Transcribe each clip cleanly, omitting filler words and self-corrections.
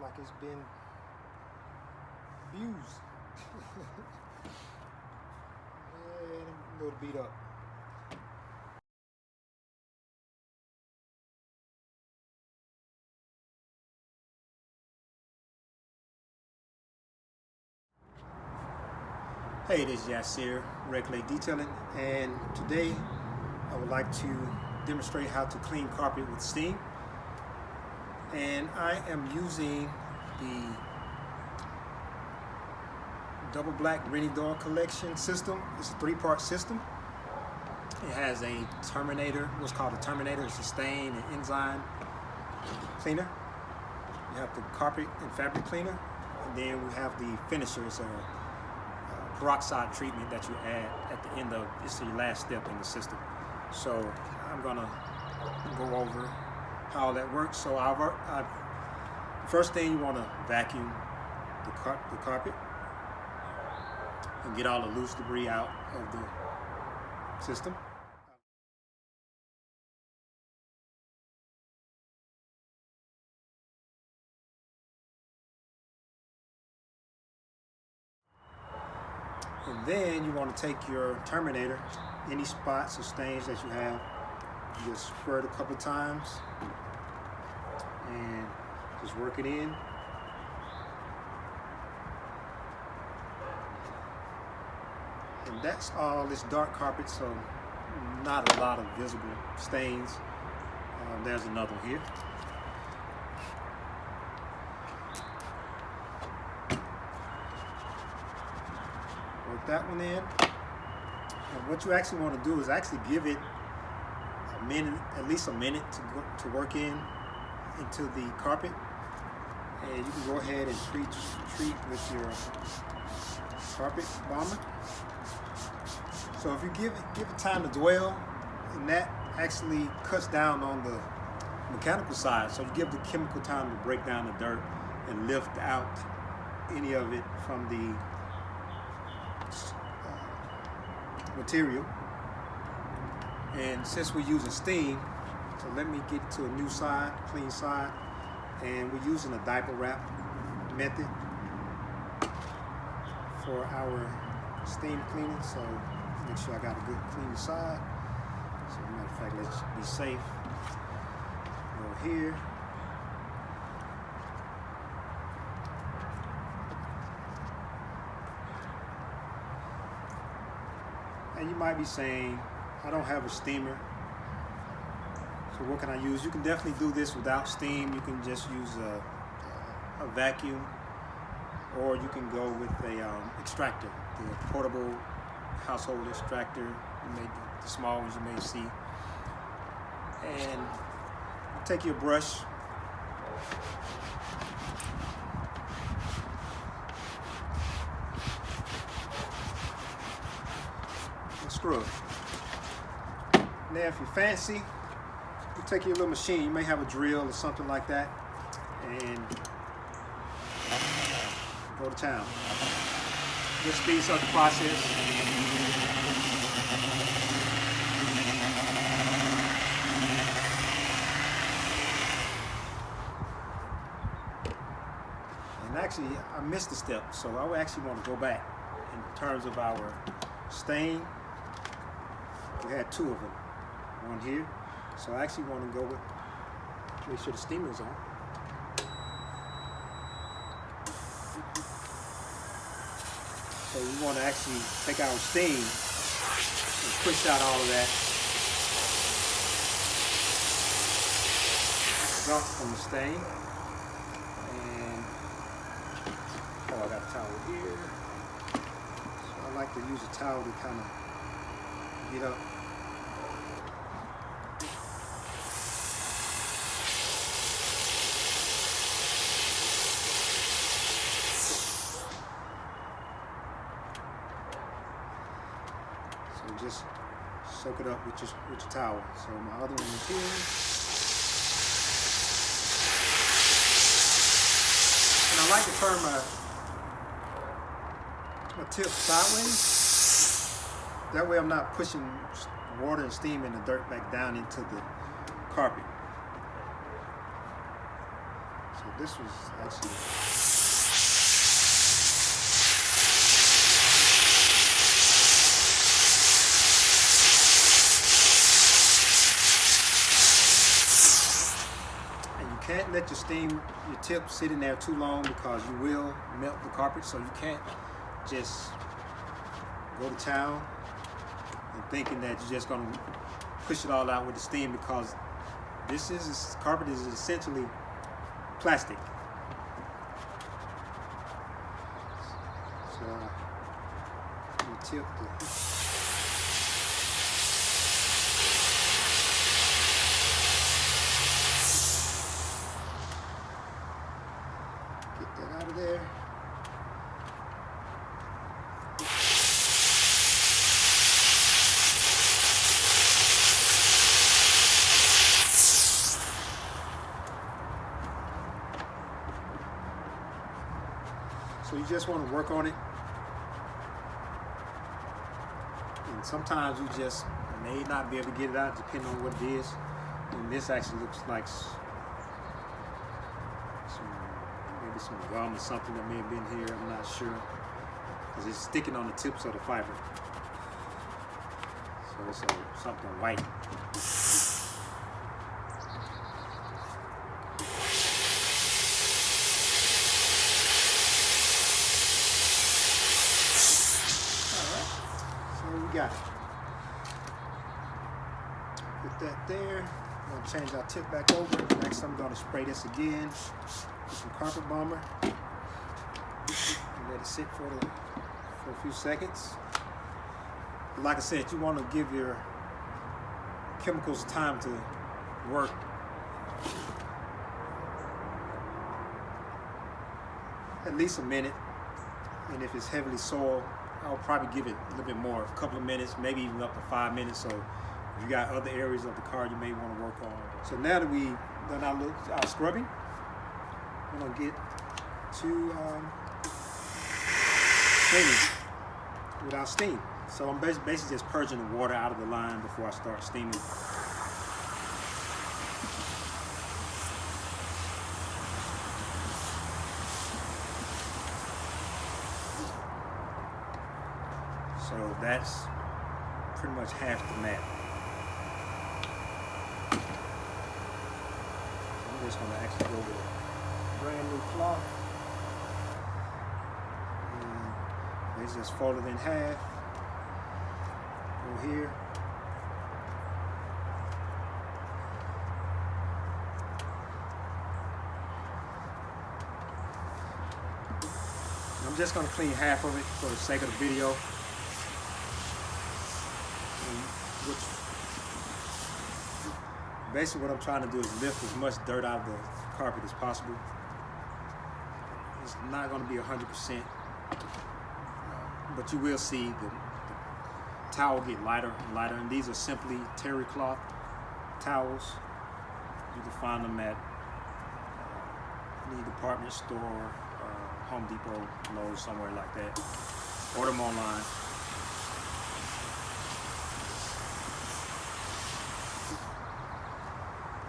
like it's been abused. And a little beat up. Hey, this is Yasir, Regulate Detailing, and today I would like to demonstrate how to clean carpet with steam. And I am using the Double Black Rennie Door Collection system. It's a 3-part system. It has a terminator, what's called a terminator. It's a stain and enzyme cleaner. You have the carpet and fabric cleaner, and then we have the finisher. It's a peroxide treatment that you add at the end of, it's your last step in the system. So I'm gonna go over how that works. So first thing, you wanna vacuum the carpet and get all the loose debris out of the system. And then you want to take your terminator, any spots or stains that you have, you just squirt a couple times and just work it in. And that's all. It's dark carpet, so not a lot of visible stains. There's another one here. Work that one in. And what you actually want to do is actually give it a minute, at least a minute to work into the carpet. And you can go ahead and treat with your carpet bomber. So if you give it time to dwell, and that actually cuts down on the mechanical side. So you give the chemical time to break down the dirt and lift out any of it from the material. And since we're using steam, so let me get to a new side, clean side, and we're using a diaper wrap method for our steam cleaning. So make sure I got a good clean side. So matter of fact, let's be safe. Go here. And you might be saying, I don't have a steamer, so what can I use? You can definitely do this without steam. You can just use a vacuum, or you can go with a extractor, the portable household extractor. The small ones you may see. And you take your brush, scrub. Now if you're fancy, you take your little machine, you may have a drill or something like that, and go to town. This speeds up the process. And actually, I missed a step, so I would actually want to go back in terms of our stain. We had 2 of them, one here. So I actually want to go with, make sure the steamer's on. So we want to actually take our steam and push out all of that gunk from the stain. And, oh, I got a towel here. So I like to use a towel to kind of get up. So just soak it up with your towel. So my other one is here. And I like to turn my tip sideways. That way I'm not pushing water and steam and the dirt back down into the carpet. So this was actually. And you can't let your tip sit in there too long because you will melt the carpet. So you can't just go to town and thinking that you're just gonna push it all out with the steam, because this carpet is essentially plastic. So the tip. Get that out of there. So you just want to work on it, and sometimes you just may not be able to get it out depending on what it is. And this actually looks like maybe some gum or something that may have been here. I'm not sure, because it's sticking on the tips of the fiber. So it's something white. Got it. Put that there. I'm going to change our tip back over. Next, I'm going to spray this again with some carpet bomber and let it sit for a few seconds. Like I said, you want to give your chemicals time to work. At least a minute, and if it's heavily soiled, I'll probably give it a little bit more, a couple of minutes, maybe even up to 5 minutes. So if you got other areas of the car you may want to work on. So now that we've done our scrubbing, we're going to get to cleaning without steam. So I'm basically just purging the water out of the line before I start steaming. So that's pretty much half the mat. I'm just going to actually go with a brand new cloth. And it's just folded in half. Go here. I'm just going to clean half of it for the sake of the video. Basically what I'm trying to do is lift as much dirt out of the carpet as possible. It's not going to be 100%, but you will see the towel get lighter and lighter, and these are simply terry cloth towels. You can find them at any department store, Home Depot, Lowe's, somewhere like that. Order them online.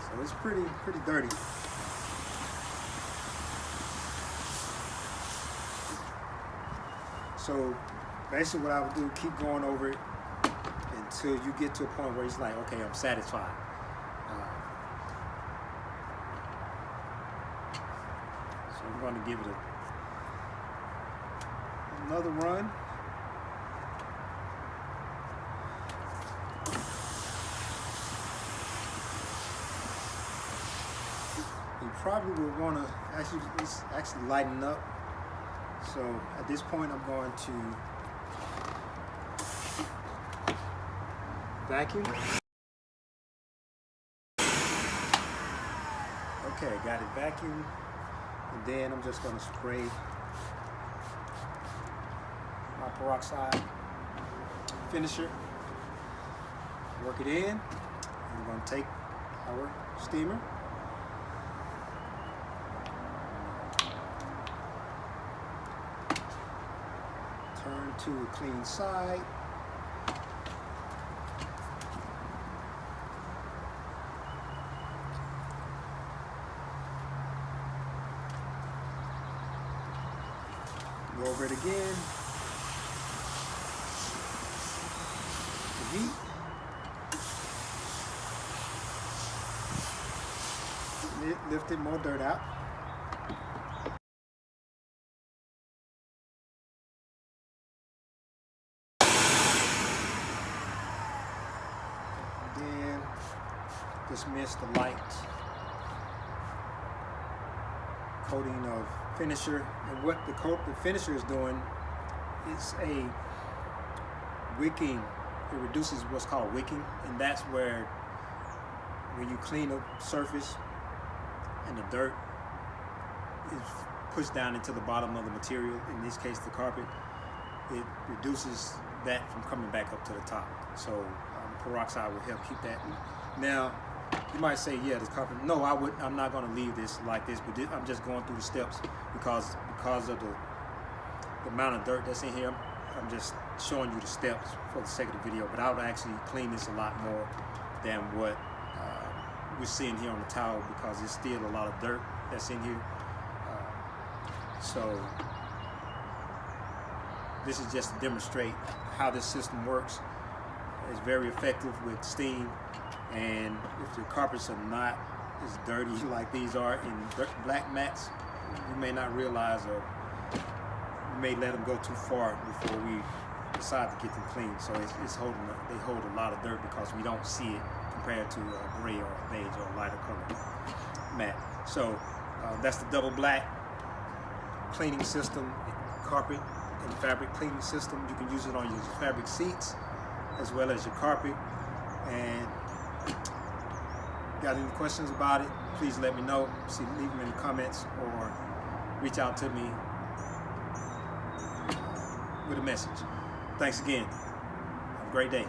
So it's pretty dirty. So basically what I would do, keep going over it until you get to a point where it's like, okay, I'm satisfied. So I'm going to give it another run. You probably will want to it's actually lighten up. So at this point, I'm going to vacuum. Okay, got it vacuumed. And then I'm just going to spray my peroxide finisher. Work it in. I'm going to take our steamer. Turn to a clean side. Go over it again. The heat. It lifted more dirt out. And then dismiss the light coating of finisher. And what the finisher is doing is a wicking. It reduces what's called wicking, and that's where when you clean a surface and the dirt is pushed down into the bottom of the material, in this case the carpet, it reduces that from coming back up to the top. So peroxide will help keep that. Now, you might say, yeah, this carpet, no, I'm not going to leave this like this, but I'm just going through the steps because of the amount of dirt that's in here. I'm just showing you the steps for the sake of the video, but I would actually clean this a lot more than what we're seeing here on the towel, because there's still a lot of dirt that's in here. So this is just to demonstrate how this system works. It's very effective with steam, and if your carpets are not as dirty like these are in black mats, you may not realize, or you may let them go too far before we decide to get them clean. So they hold a lot of dirt because we don't see it compared to a gray or a beige or a lighter color mat. So that's the double black cleaning system, carpet and fabric cleaning system. You can use it on your fabric seats as well as your carpet. And got any questions about it, please let me know. Leave them in the comments or reach out to me with a message. Thanks again. Have a great day.